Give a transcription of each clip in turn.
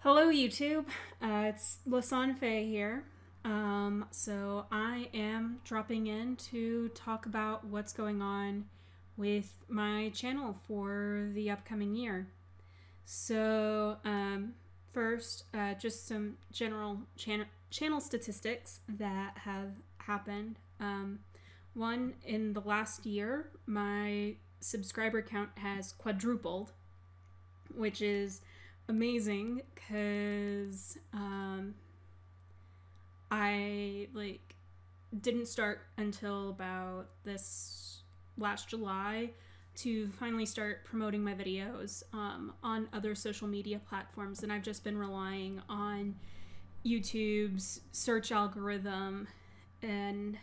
Hello YouTube, it's Lasan Faye here. So I am dropping in to talk about what's going on with my channel for the upcoming year. So first, just some general channel statistics that have happened. One, in the last year, my subscriber count has quadrupled, which is amazing because I didn't start until about this last July to finally start promoting my videos on other social media platforms, and I've just been relying on YouTube's search algorithm and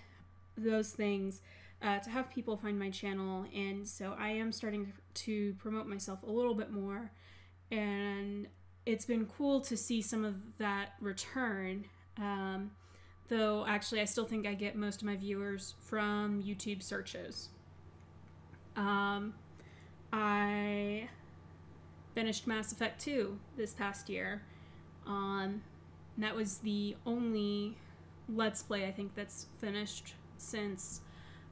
those things to have people find my channel. And so I am starting to promote myself a little bit more, and it's been cool to see some of that return. Though actually I still think I get most of my viewers from YouTube searches. I finished Mass Effect 2 this past year. That was the only Let's Play I think that's finished since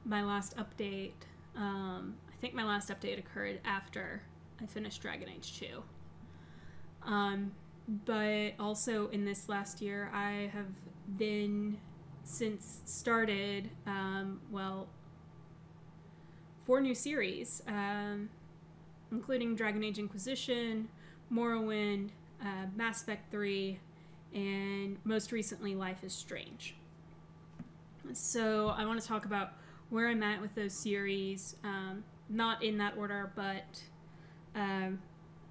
my last update. I think my last update occurred after I finished Dragon Age 2. But also in this last year, I have been, since started, 4 new series, including Dragon Age Inquisition, Morrowind, Mass Effect 3, and most recently Life is Strange. So I want to talk about where I'm at with those series, not in that order, but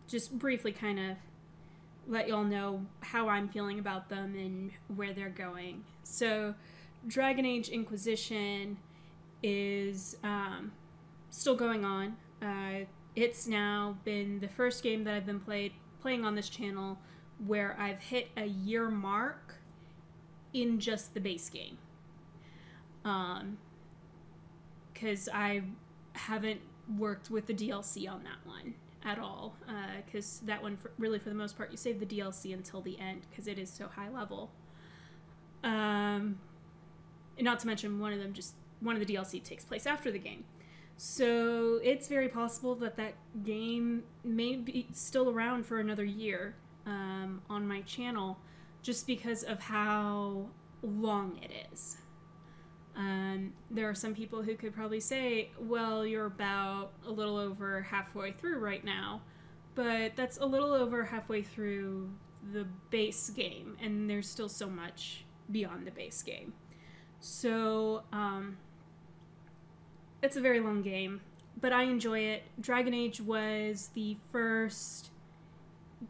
just briefly kind of let y'all know how I'm feeling about them and where they're going. So Dragon Age Inquisition is still going on. It's now been the first game that I've been playing on this channel where I've hit a year mark in just the base game. Because I haven't worked with the DLC on that one at all, because that one, really for the most part, you save the DLC until the end because it is so high level. And not to mention one of the DLC takes place after the game. So it's very possible that that game may be still around for another year on my channel, just because of how long it is. There are some people who could probably say, well, you're about a little over halfway through right now, but that's a little over halfway through the base game, and there's still so much beyond the base game. So, it's a very long game, but I enjoy it. Dragon Age was the first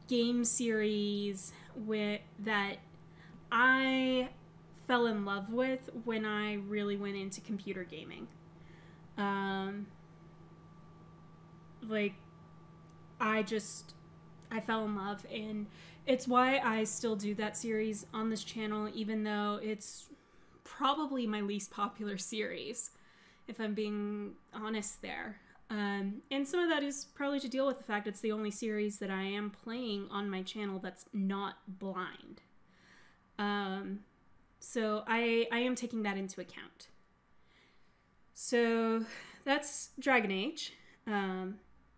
game series that I fell in love with when I really went into computer gaming. I fell in love, and it's why I still do that series on this channel, even though it's probably my least popular series, if I'm being honest there. And some of that is probably to deal with the fact it's the only series that I am playing on my channel that's not blind. So I am taking that into account. So that's Dragon Age.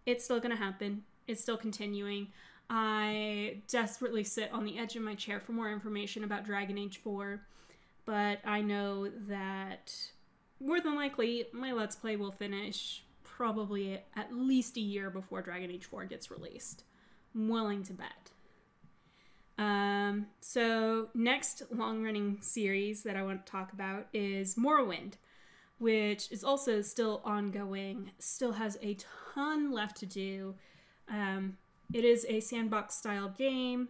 It's still gonna happen. It's still continuing. I desperately sit on the edge of my chair for more information about Dragon Age 4, but I know that more than likely my Let's Play will finish probably at least a year before Dragon Age 4 gets released. I'm willing to bet. So next long-running series that I want to talk about is Morrowind, which is also still ongoing, still has a ton left to do. It is a sandbox-style game.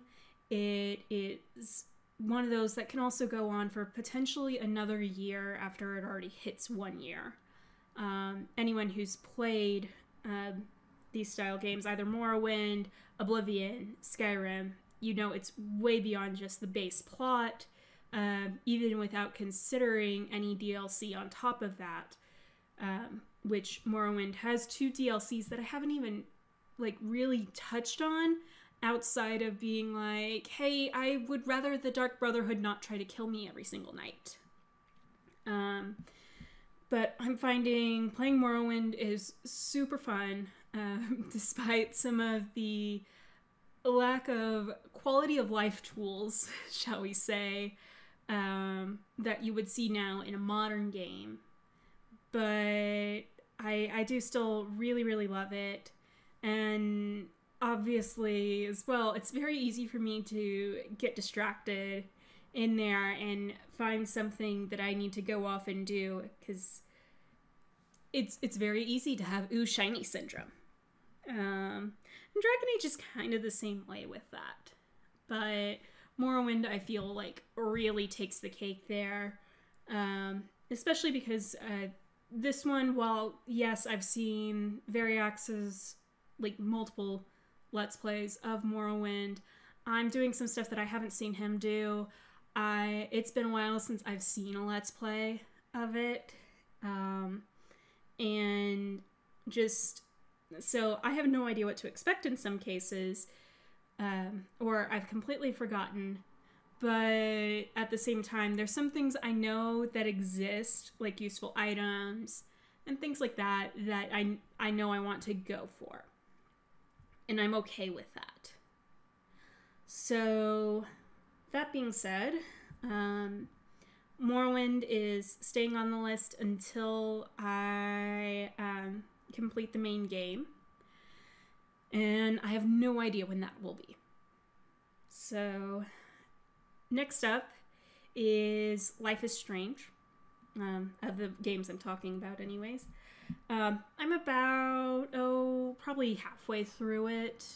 It is one of those that can also go on for potentially another year after it already hits 1 year. Anyone who's played these style games, either Morrowind, Oblivion, Skyrim, you know it's way beyond just the base plot, even without considering any DLC on top of that, which Morrowind has 2 DLCs that I haven't even really touched on, outside of being like, hey, I would rather the Dark Brotherhood not try to kill me every single night. But I'm finding playing Morrowind is super fun, despite some of the lack of quality of life tools, shall we say, that you would see now in a modern game. But I do still really, really love it. And obviously, as well, it's very easy for me to get distracted in there and find something that I need to go off and do, because it's very easy to have ooh shiny syndrome. And Dragon Age is kind of the same way with that, but Morrowind I feel like really takes the cake there, especially because this one, while yes I've seen Variax's like multiple Let's Plays of Morrowind, I'm doing some stuff that I haven't seen him do. It's been a while since I've seen a Let's Play of it, and just so I have no idea what to expect in some cases, or I've completely forgotten. But at the same time, there's some things I know that exist, like useful items and things like that, that I know I want to go for. And I'm okay with that. So, that being said, Morrowind is staying on the list until I complete the main game. And I have no idea when that will be. So, next up is Life is Strange, of the games I'm talking about anyways. I'm about, probably halfway through it,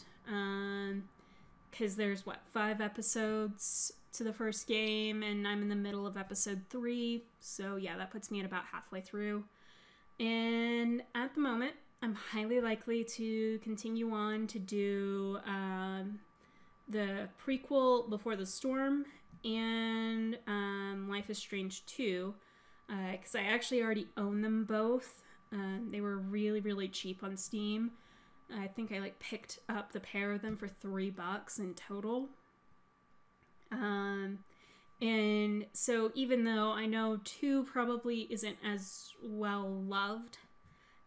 because there's, 5 episodes to the first game, and I'm in the middle of episode 3, so yeah, that puts me at about halfway through. And at the moment, I'm highly likely to continue on to do the prequel Before the Storm and Life is Strange 2, because I actually already own them both. They were really, really cheap on Steam. I think I picked up the pair of them for $3 in total. And so even though I know 2 probably isn't as well loved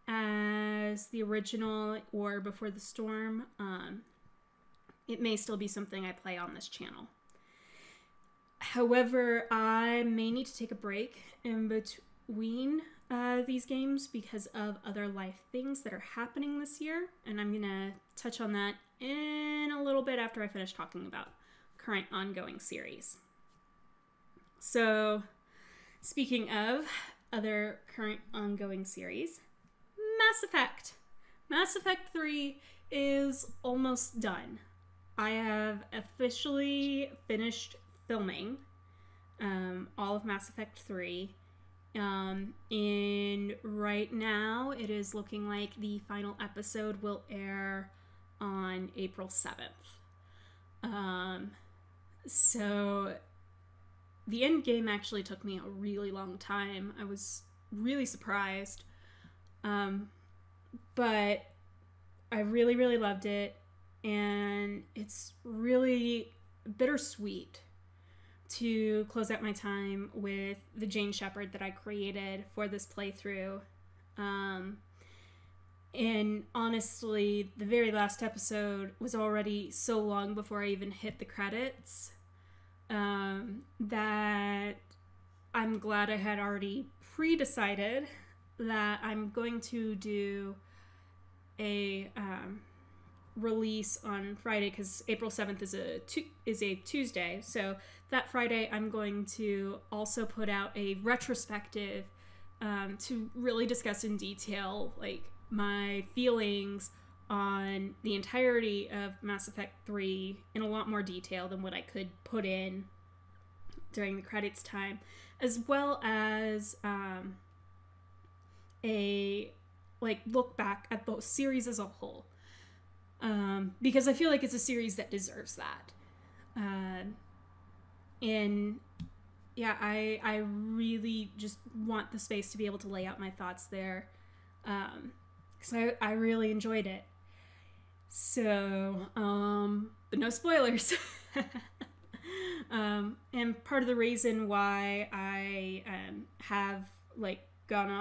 as the original or Before the Storm, it may still be something I play on this channel. However, I may need to take a break in between these games because of other life things that are happening this year, and I'm gonna touch on that in a little bit after I finish talking about current ongoing series. So, speaking of other current ongoing series, Mass Effect. Mass Effect 3 is almost done. I have officially finished filming all of Mass Effect 3. And right now it is looking like the final episode will air on April 7th. So the end game actually took me a really long time. I was really surprised. But I really, really loved it. And it's really bittersweet to close out my time with the Jane Shepard that I created for this playthrough. And honestly, the very last episode was already so long before I even hit the credits, that I'm glad I had already pre-decided that I'm going to do a release on Friday, because April 7th is a Tuesday. So that Friday I'm going to also put out a retrospective to really discuss in detail my feelings on the entirety of Mass Effect 3 in a lot more detail than what I could put in during the credits time, as well as a look back at the series as a whole. Because I feel like it's a series that deserves that. And yeah, I really just want the space to be able to lay out my thoughts there, because I really enjoyed it. So, but no spoilers. And part of the reason why I have like gone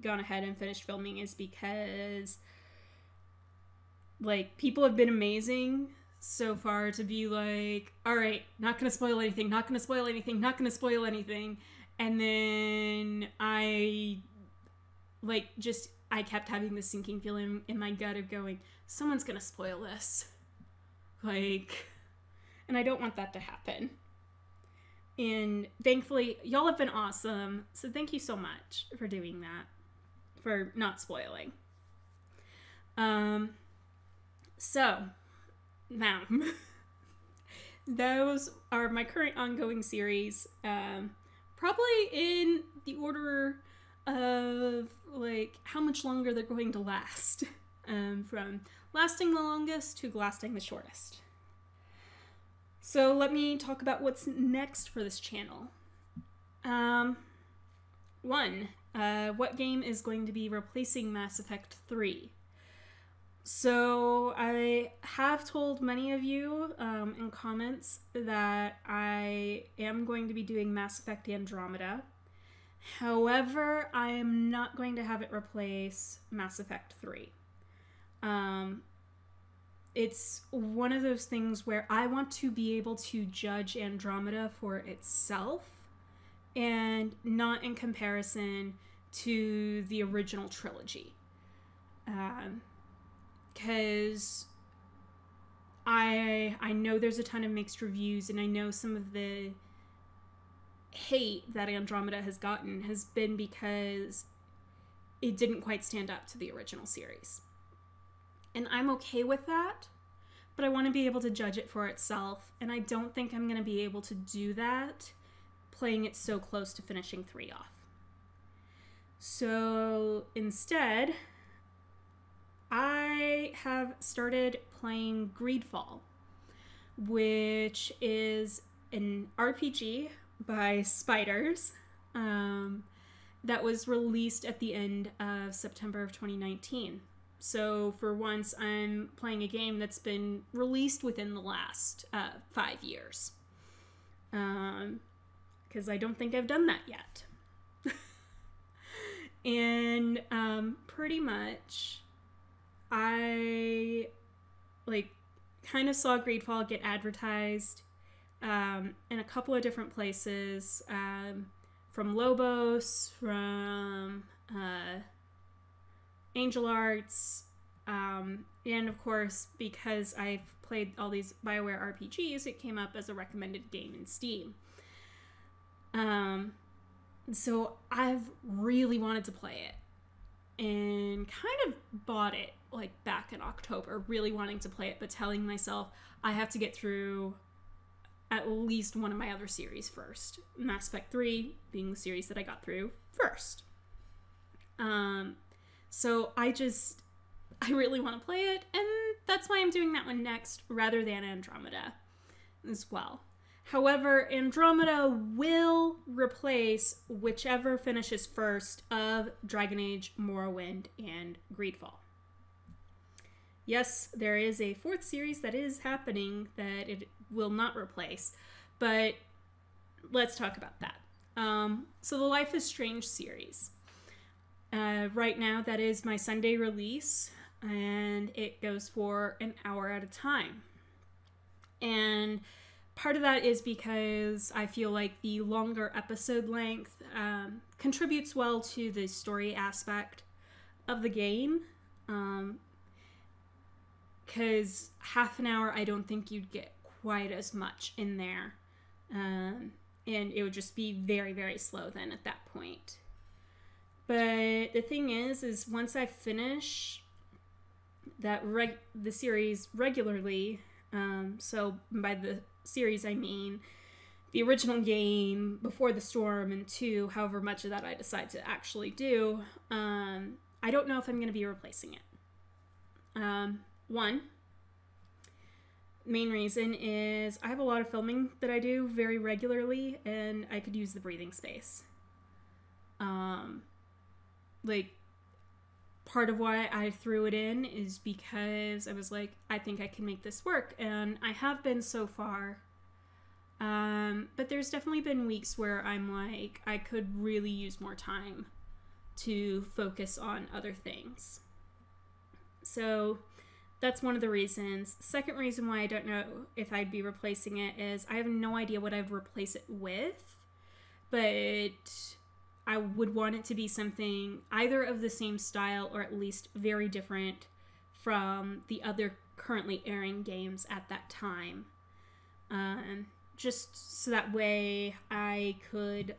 ahead and finished filming is because like people have been amazing so far to be like, all right, not gonna spoil anything, not gonna spoil anything, not gonna spoil anything. And then I kept having this sinking feeling in my gut of going, someone's gonna spoil this. Like, and I don't want that to happen. And thankfully, y'all have been awesome. So thank you so much for doing that, for not spoiling. So, now, those are my current ongoing series. Probably in the order of, like, how much longer they're going to last. From lasting the longest to lasting the shortest. So let me talk about what's next for this channel. What game is going to be replacing Mass Effect 3? So I have told many of you in comments that I am going to be doing Mass Effect Andromeda. However, I am not going to have it replace Mass Effect 3. It's one of those things where I want to be able to judge Andromeda for itself and not in comparison to the original trilogy. Because I know there's a ton of mixed reviews, and I know some of the hate that Andromeda has gotten has been because it didn't quite stand up to the original series. And I'm okay with that, but I want to be able to judge it for itself, and I don't think I'm going to be able to do that playing it so close to finishing 3 off. So instead, I have started playing Greedfall, which is an RPG by Spiders that was released at the end of September of 2019. So for once, I'm playing a game that's been released within the last 5 years. Because I don't think I've done that yet. And pretty much, I kind of saw Greedfall get advertised in a couple of different places, from Lobos, from Angel Arts, and of course, because I've played all these BioWare RPGs, it came up as a recommended game in Steam. So I've really wanted to play it, and kind of bought it back in October, really wanting to play it, but telling myself I have to get through at least one of my other series first. Mass Effect 3 being the series that I got through first. So I really want to play it, and that's why I'm doing that one next rather than Andromeda as well. However, Andromeda will replace whichever finishes first of Dragon Age, Morrowind, and Greedfall. Yes, there is a 4th series that is happening that it will not replace, but let's talk about that. So the Life is Strange series. Right now, that is my Sunday release, and it goes for an hour at a time. And part of that is because I feel like the longer episode length contributes well to the story aspect of the game. Because half an hour, I don't think you'd get quite as much in there. And it would just be very, very slow then at that point. But the thing is once I finish the series regularly, so by the series I mean the original game, Before the Storm, and 2, however much of that I decide to actually do, I don't know if I'm going to be replacing it. One main reason is I have a lot of filming that I do very regularly, and I could use the breathing space. part of why I threw it in is because I was like, I think I can make this work, and I have been so far. But there's definitely been weeks where I'm like, I could really use more time to focus on other things. So that's one of the reasons. Second reason why I don't know if I'd be replacing it is I have no idea what I'd replace it with, but I would want it to be something either of the same style or at least very different from the other currently airing games at that time. Just so that way I could,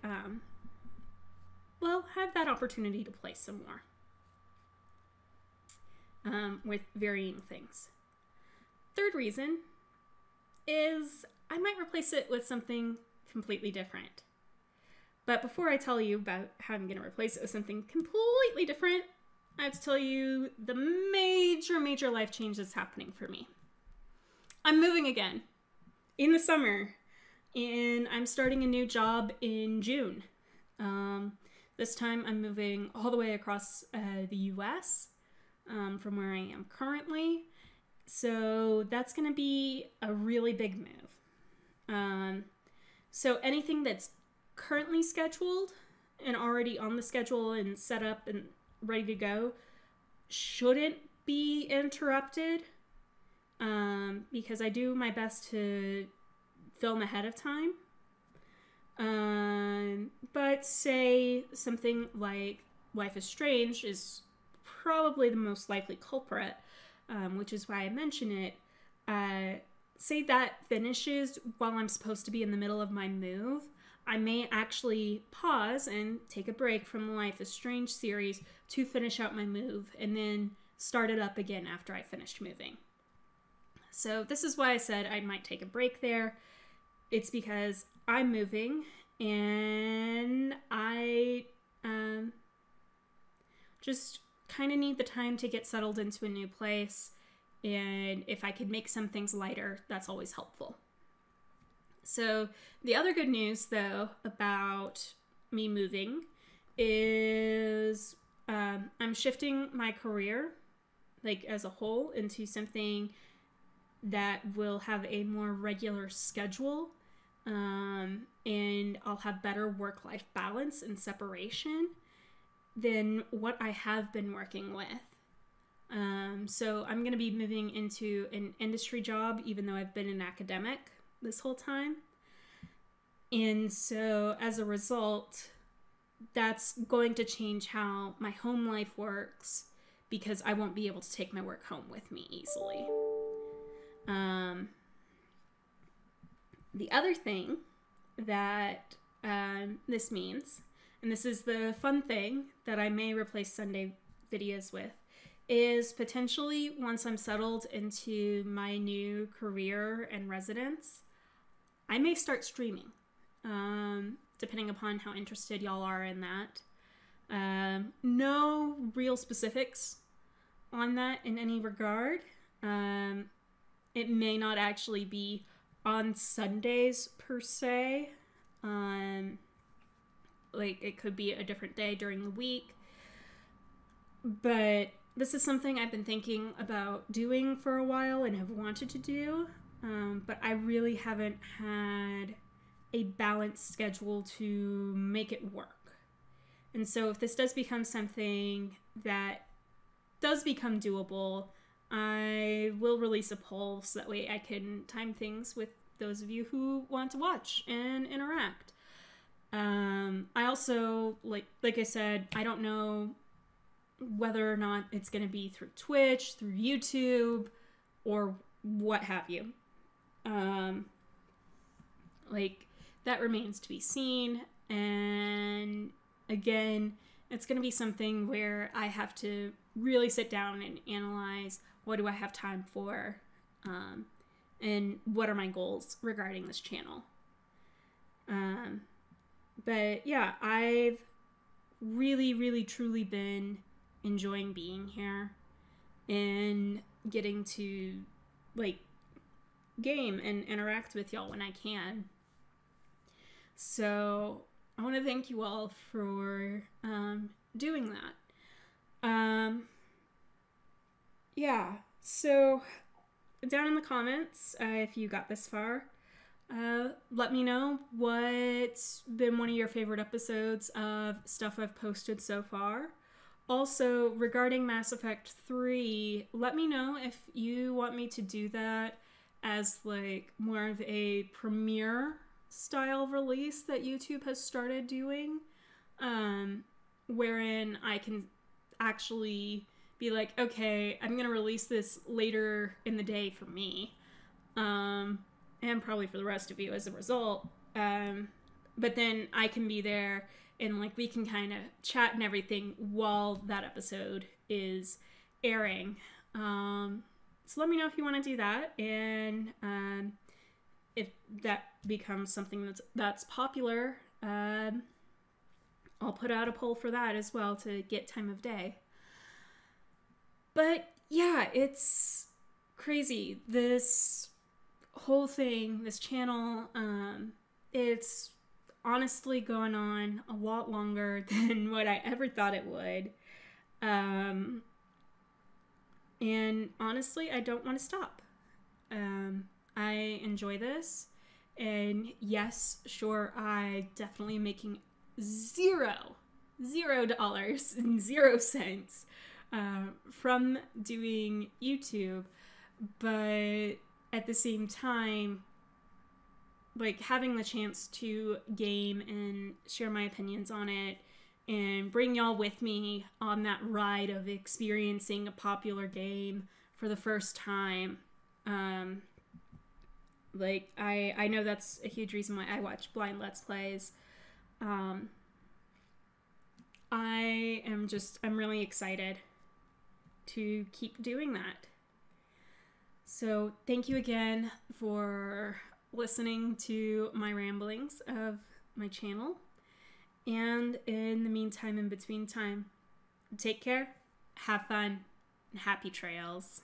have that opportunity to play some more. With varying things. Third reason is I might replace it with something completely different. But before I tell you about how I'm going to replace it with something completely different, I have to tell you the major life change that's happening for me. I'm moving again in the summer, and I'm starting a new job in June. This time I'm moving all the way across the US. From where I am currently. So that's going to be a really big move. So anything that's currently scheduled and already on the schedule and set up and ready to go shouldn't be interrupted, because I do my best to film ahead of time. But say something like Life is Strange is probably the most likely culprit, which is why I mention it. Say that finishes while I'm supposed to be in the middle of my move, I may actually pause and take a break from the Life is Strange series to finish out my move and then start it up again after I finished moving. So this is why I said I might take a break there. It's because I'm moving and I just kind of need the time to get settled into a new place, and if I could make some things lighter, that's always helpful. So the other good news, though, about me moving is I'm shifting my career, like as a whole, into something that will have a more regular schedule, and I'll have better work-life balance and separation than what I have been working with. So I'm going to be moving into an industry job, even though I've been an academic this whole time. And so as a result, that's going to change how my home life works, because I won't be able to take my work home with me easily. The other thing that this means, and this is the fun thing that I may replace Sunday videos with, is potentially once I'm settled into my new career and residence, I may start streaming, depending upon how interested y'all are in that. No real specifics on that in any regard. It may not actually be on Sundays per se. Like it could be a different day during the week. But this is something I've been thinking about doing for a while and have wanted to do. But I really haven't had a balanced schedule to make it work. And so if this does become something that does become doable, I will release a poll so that way I can time things with those of you who want to watch and interact. I also, like I said, I don't know whether or not it's going to be through Twitch, through YouTube, or what have you. That remains to be seen. And again, it's going to be something where I have to really sit down and analyze what do I have time for, and what are my goals regarding this channel. But yeah, I've really truly been enjoying being here and getting to game and interact with y'all when I can. So I want to thank you all for doing that. yeah, so down in the comments, if you got this far, let me know what's been one of your favorite episodes of stuff I've posted so far. Also, regarding Mass Effect 3, let me know if you want me to do that as like more of a premiere style release that YouTube has started doing, wherein I can actually be like, okay, I'm gonna release this later in the day for me, and probably for the rest of you as a result. But then I can be there and like we can kind of chat and everything while that episode is airing. So let me know if you want to do that, and if that becomes something that's popular, I'll put out a poll for that as well to get time of day. But yeah, it's crazy. This whole thing, this channel, it's honestly going on a lot longer than what I ever thought it would. And honestly, I don't want to stop. I enjoy this. And yes, sure, I definitely am making $0 and 0 cents from doing YouTube. But at the same time, like having the chance to game and share my opinions on it and bring y'all with me on that ride of experiencing a popular game for the first time. Like, I know that's a huge reason why I watch blind Let's Plays. I'm really excited to keep doing that. So thank you again for listening to my ramblings of my channel. And in the meantime, in between time, take care, have fun, and happy trails.